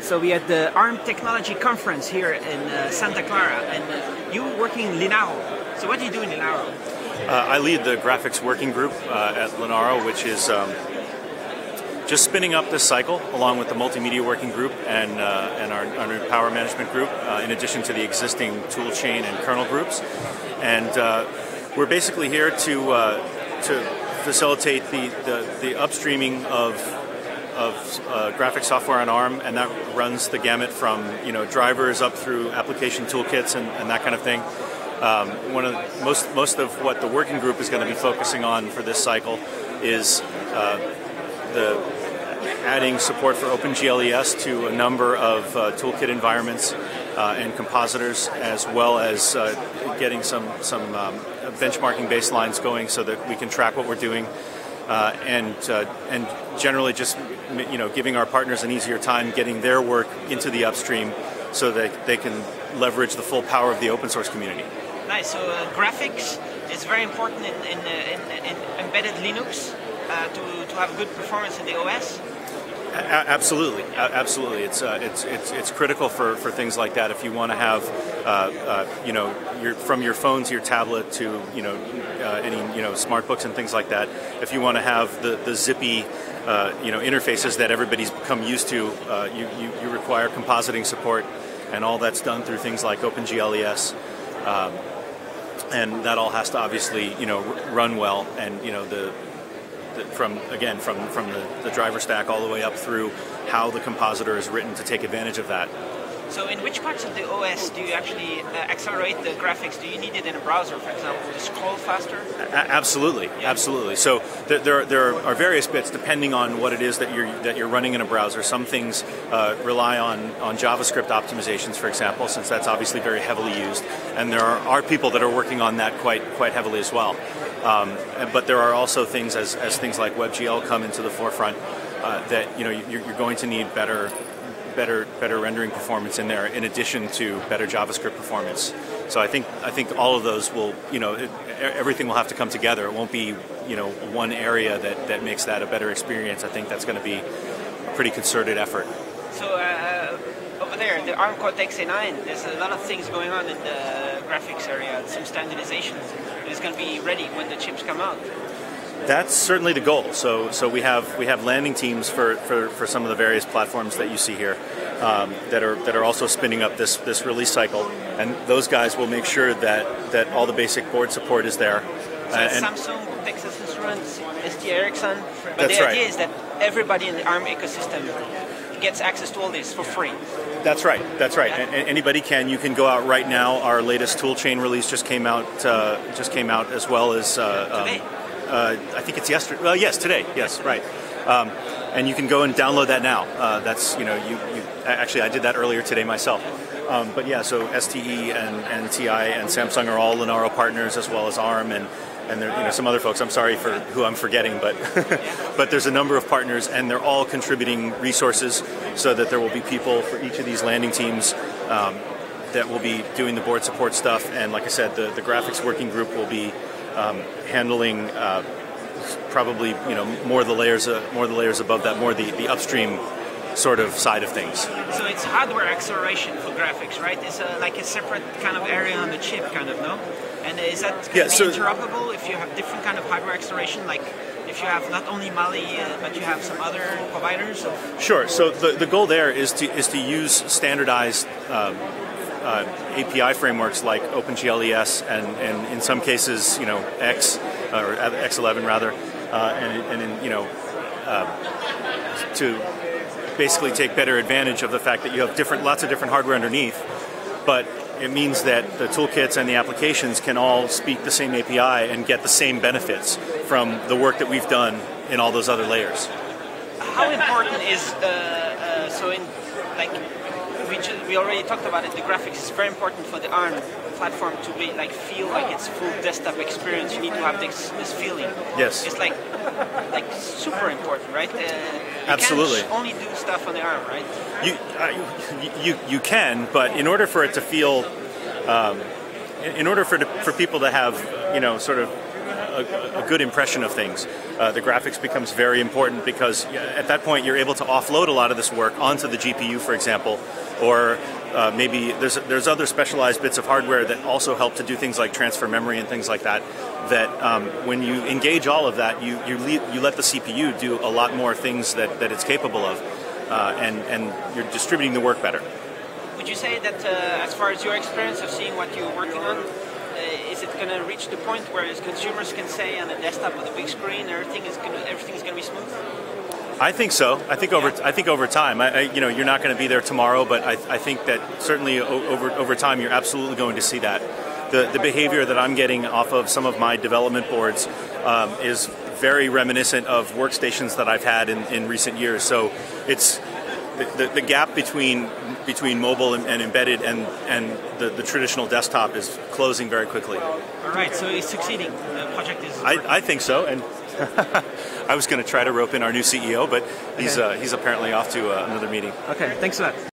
So we had the ARM Technology Conference here in Santa Clara, and you working in Linaro. So what do you do in Linaro? I lead the Graphics Working Group at Linaro, which is just spinning up this cycle along with the Multimedia Working Group and our new Power Management Group, in addition to the existing tool chain and kernel groups. And we're basically here to facilitate the upstreaming of graphic software on ARM, and that runs the gamut from drivers up through application toolkits and that kind of thing. Most of what the working group is going to be focusing on for this cycle is adding support for OpenGLES to a number of toolkit environments and compositors, as well as getting some benchmarking baselines going so that we can track what we're doing, and generally just giving our partners an easier time getting their work into the upstream so that they can leverage the full power of the open source community. Nice. So graphics is very important in embedded Linux to have good performance in the OS. Absolutely, absolutely. It's critical for things like that. If you want to have from your phone to your tablet to any smart books and things like that. If you want to have the zippy interfaces that everybody's become used to, you require compositing support, and all that's done through things like OpenGLES. And that all has to obviously run well, and from the driver stack all the way up through how the compositor is written to take advantage of that. So in which parts of the OS do you actually accelerate the graphics? Do you need it in a browser, for example, to scroll faster? Absolutely, yeah. Absolutely. So there are various bits depending on what it is that you're running in a browser. Some things rely on JavaScript optimizations, for example, since that's obviously very heavily used, and there are people that are working on that quite heavily as well. But there are also things as things like WebGL come into the forefront that you're going to need better rendering performance in there, in addition to better JavaScript performance. So I think all of those will, everything will have to come together. It won't be, one area that makes that a better experience. I think that's going to be a pretty concerted effort. So over there, the ARM Cortex-A9, there's a lot of things going on in the graphics area, some standardizations. It's going to be ready when the chips come out. That's certainly the goal. So we have landing teams for some of the various platforms that you see here that are also spinning up this release cycle, and those guys will make sure that all the basic board support is there. So Samsung, Texas Instruments, ST Ericsson, but the idea is that everybody in the ARM ecosystem gets access to all this for free. That's right. And anybody can. You can go out right now. Our latest toolchain release just came out as well as today. I think it's yesterday. Well, yes, today. Yes, right. And you can go and download that now. That's actually I did that earlier today myself. But yeah, so STE and TI and Samsung are all Linaro partners, as well as ARM and there some other folks. I'm sorry for who I'm forgetting, but but there's a number of partners, and they're all contributing resources so that there will be people for each of these landing teams that will be doing the board support stuff. And like I said, the graphics working group will be handling probably more the layers above that, more the upstream sort of side of things. So it's hardware acceleration for graphics, right? It's like a separate kind of area on the chip, kind of, no? And is that going to be interoperable if you have different kind of hardware acceleration, like if you have not only Mali but you have some other providers? Sure. So the goal there is to use standardized API frameworks like OpenGLES and in some cases X or X11 rather, to basically take better advantage of the fact that you have lots of different hardware underneath, but it means that the toolkits and the applications can all speak the same API and get the same benefits from the work that we've done in all those other layers. How important is we already talked about it. The graphics is very important for the ARM platform to be feel like it's full desktop experience. You need to have this feeling. Yes. It's like super important, right? Absolutely. You can't only do stuff on the ARM, right? You can, but in order for it to feel, in order for people to have sort of a good impression of things. The graphics becomes very important because at that point you're able to offload a lot of this work onto the GPU, for example, or maybe there's other specialized bits of hardware that also help to do things like transfer memory and things like that. When you engage all of that, you let the CPU do a lot more things that it's capable of, and you're distributing the work better. Would you say that, as far as your experience of seeing what you're working on, is it going to reach the point where consumers can say on a desktop with a big screen, everything is going to be smooth? I think so. I think over time. You're not going to be there tomorrow, but I think that certainly over time you're absolutely going to see that. The behavior that I'm getting off of some of my development boards is very reminiscent of workstations that I've had in recent years. So it's the gap between mobile and embedded and the traditional desktop is closing very quickly. All right, so it's succeeding. The project is. I think so, and I was going to try to rope in our new CEO, but he's apparently off to another meeting. Okay, thanks a lot.